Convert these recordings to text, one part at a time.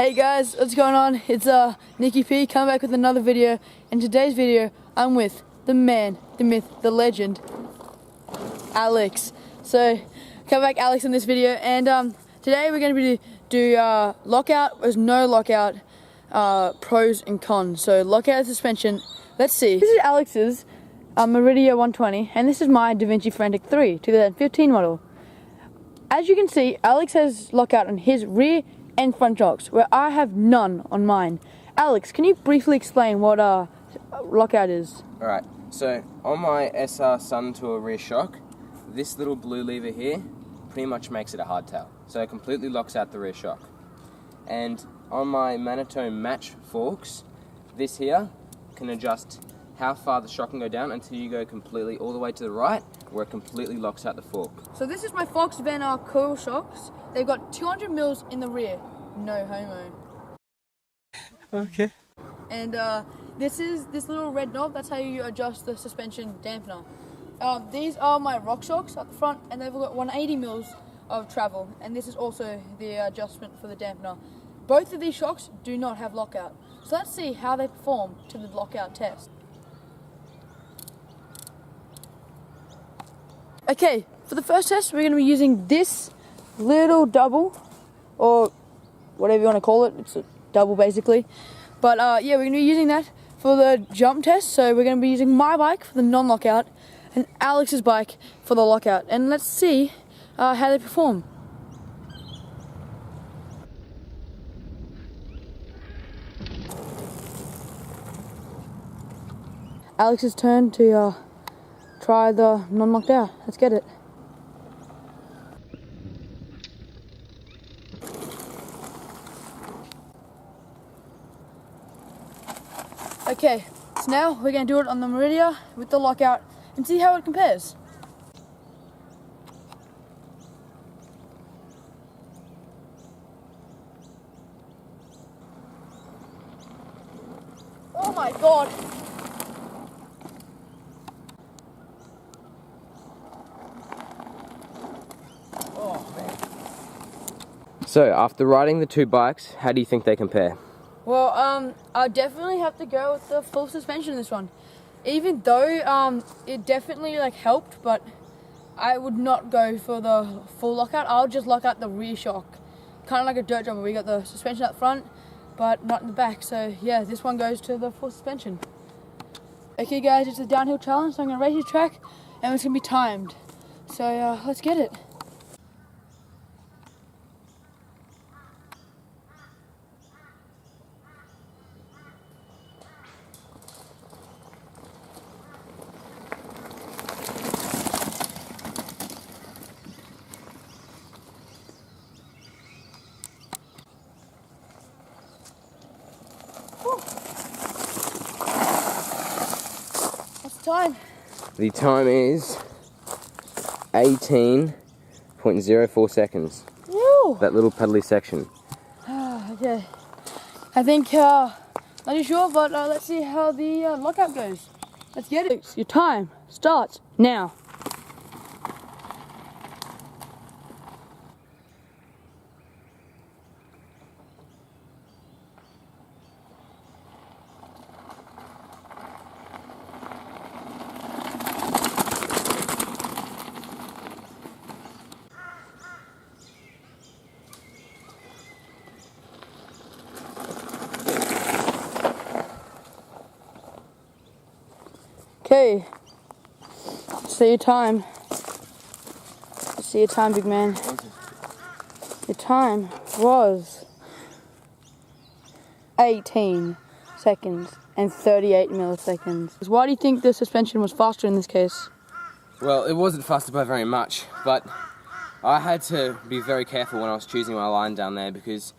Hey guys, what's going on? It's Nicky P coming back with another video. In today's video, I'm with the man, the myth, the legend, Alex. So, come back Alex in this video, and today we're going to do lockout versus no lockout, pros and cons. So, lockout suspension, let's see. This is Alex's Meridia 120, and this is my DaVinci Frantic 3 2015 model. As you can see, Alex has lockout on his rear and front shocks, where I have none on mine. Alex, can you briefly explain what lockout is? Alright, so on my SR Sun Tour rear shock, this little blue lever here pretty much makes it a hardtail. So it completely locks out the rear shock. And on my Manito Match forks, this here can adjust how far the shock can go down until you go completely all the way to the right, where it completely locks out the fork. So this is my Fox Van coil shocks. They've got 200 mils in the rear. No homo. Okay. And this is this little red knob. That's how you adjust the suspension dampener. These are my rock shocks at the front, and they've got 180 mils of travel. And this is also the adjustment for the dampener. Both of these shocks do not have lockout. So let's see how they perform to the lockout test. Okay, for the first test, we're going to be using this little double, or whatever you want to call it. It's a double basically. But yeah, we're going to be using that for the jump test. So we're going to be using my bike for the non-lockout and Alex's bike for the lockout. And let's see how they perform. Alex's turn to try the non-lockout. Let's get it. Okay, so now we're going to do it on the Meridia with the lockout and see how it compares. Oh my god! Oh man. So after riding the two bikes, how do you think they compare? Well, I definitely have to go with the full suspension in this one. Even though it definitely helped, but I would not go for the full lockout. I'll just lock out the rear shock, kind of like a dirt jumper. We got the suspension up front, but not in the back. So yeah, this one goes to the full suspension. Okay, guys, it's a downhill challenge, so I'm gonna race the track, and it's gonna be timed. So let's get it. Time. The time is 18.04 seconds. Woo! That little pedally section. Okay. I think, not too sure, but let's see how the lockout goes. Let's get it. Your time starts now. Okay, see your time. See your time, big man. Your time was 18 seconds and 38 milliseconds. Why do you think the suspension was faster in this case? Well, it wasn't faster by very much, but I had to be very careful when I was choosing my line down there, because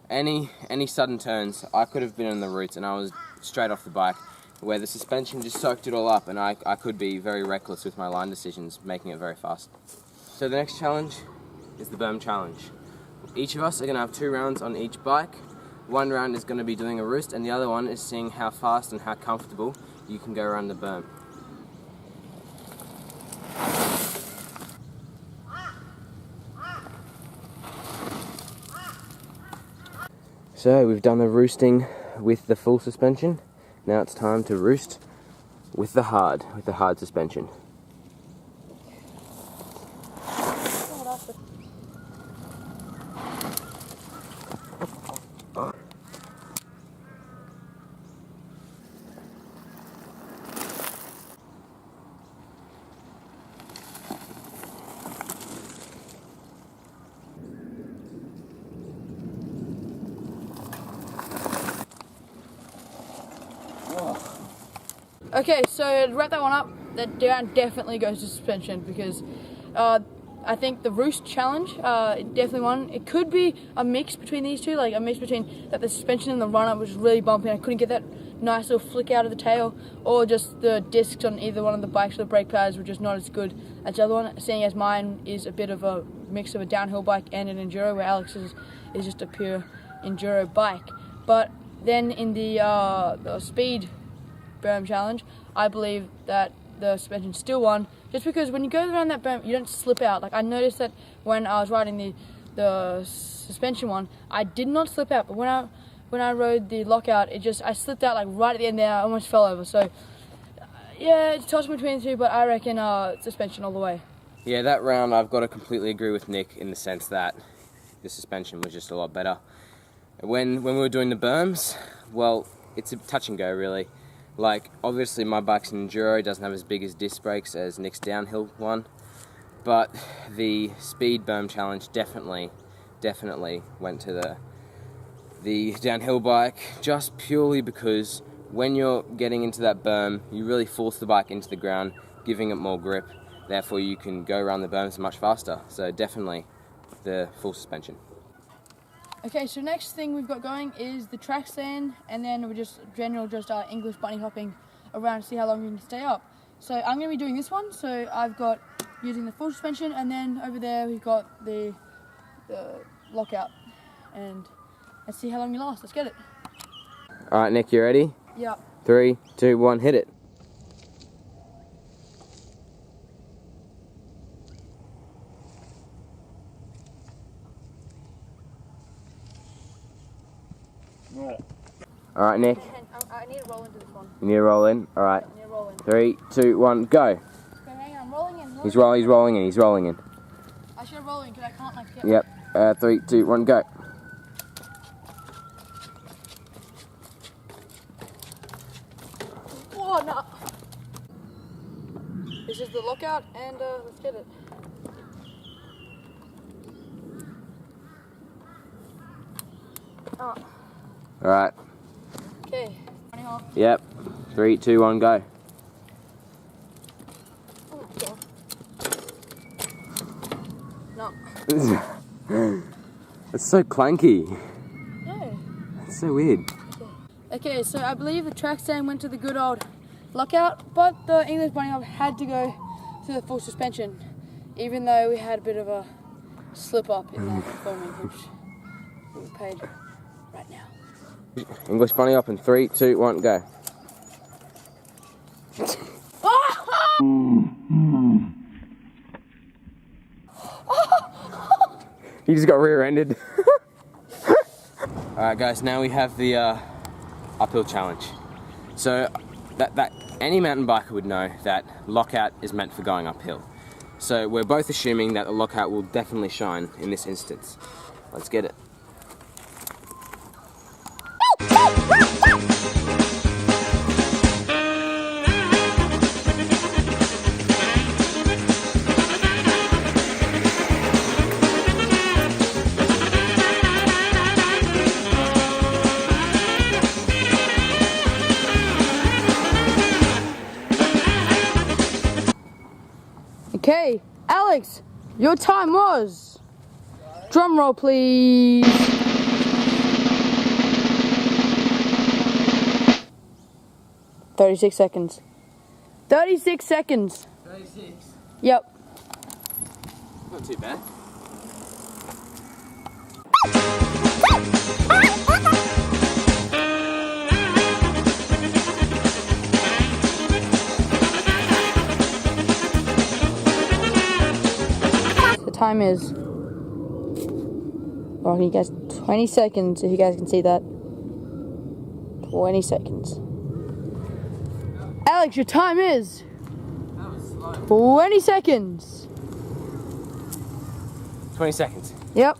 any sudden turns, I could have been on the roots and I was straight off the bike, where the suspension just soaked it all up, and I could be very reckless with my line decisions, making it very fast. So the next challenge is the Berm challenge. Each of us are going to have 2 rounds on each bike. One round is going to be doing a roost, and the other one is seeing how fast and how comfortable you can go around the berm. So we've done the roosting with the full suspension. Now it's time to roost with the hard suspension. Okay, so to wrap that one up, that down definitely goes to suspension because I think the roost challenge definitely won. It could be a mix between these two, like a mix between that the suspension and the run-up was really bumpy and I couldn't get that nice little flick out of the tail, or just the discs on either one of the bikes or the brake pads were just not as good as the other one, seeing as mine is a bit of a mix of a downhill bike and an enduro, where Alex's is just a pure enduro bike. But then in the speed berm challenge, I believe that the suspension still won, just because when you go around that berm, you don't slip out. Like I noticed that when I was riding the suspension one, I did not slip out, but when I rode the lockout, I slipped out like right at the end there. I almost fell over. So yeah, it's tossed between the two, but I reckon suspension all the way. Yeah, that round I've got to completely agree with Nick in the sense that the suspension was just a lot better. When we were doing the berms, well, it's a touch and go really. Like, obviously my bike's an enduro, it doesn't have as big as disc brakes as Nick's downhill one, but the speed berm challenge definitely went to the downhill bike, just purely because when you're getting into that berm, you really force the bike into the ground, giving it more grip, therefore you can go around the berms much faster. So definitely the full suspension. Okay, so next thing we've got going is the track stand, and then we're just English bunny hopping around to see how long we can stay up. So I'm going to be doing this one, so I've got using the full suspension, and then over there we've got the lockout, and let's see how long we last. Let's get it. Alright Nick, you ready? Yeah. 3, 2, 1, hit it. Alright Nick. I need to roll into this one. You need to roll in? Alright. I need to roll in. 3, 2, 1, go. Okay, hang on, I'm rolling in. He's rolling in. I should roll in because I can't like get. Yep. 3, 2, 1, go. Oh no! This is the lockout, and let's get it. Oh. Alright. Okay. Running off. Yep. 3, 2, 1, go. Oh god. No. It's so clanky. No. It's so weird. Okay, so I believe the track stand went to the good old lockout, but the English bunny hop had to go to the full suspension, even though we had a bit of a slip up in that filming, which we paid right now. English bunny up in 3, 2, 1, go. You just got rear-ended. Alright guys, now we have the uphill challenge. So that any mountain biker would know that lockout is meant for going uphill. So we're both assuming that the lockout will definitely shine in this instance. Let's get it. Okay, Alex, your time was. Drum roll, please. 36 seconds. 36 seconds. 36. Yep. Not too bad. The time is. Well, can you guess? 20 seconds, if you guys can see that. 20 seconds. Alex, your time is 20 seconds. 20 seconds. Yep.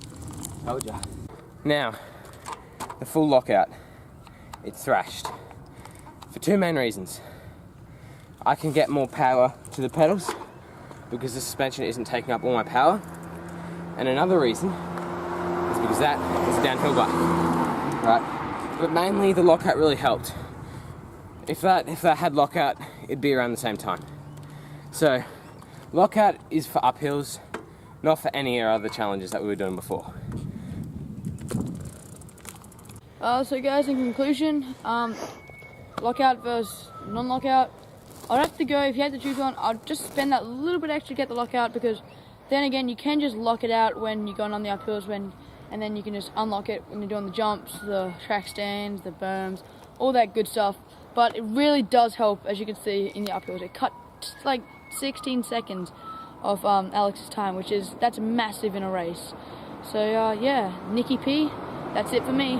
Told ya. Now, the full lockout. It's thrashed. For two main reasons. I can get more power to the pedals because the suspension isn't taking up all my power. And another reason is because that is a downhill bike. Right? But mainly the lockout really helped. If that had lockout, it'd be around the same time. So, lockout is for uphills, not for any other challenges that we were doing before. So guys, in conclusion, lockout versus non-lockout, I'd have to go, if you had to choose one, I'd just spend that little bit extra to get the lockout, because then again, you can just lock it out when you're going on the uphills, and then you can just unlock it when you're doing the jumps, the track stands, the berms, all that good stuff. But it really does help, as you can see in the uphills. It cut like 16 seconds of Alex's time, that's massive in a race. So yeah, Nicky P, that's it for me.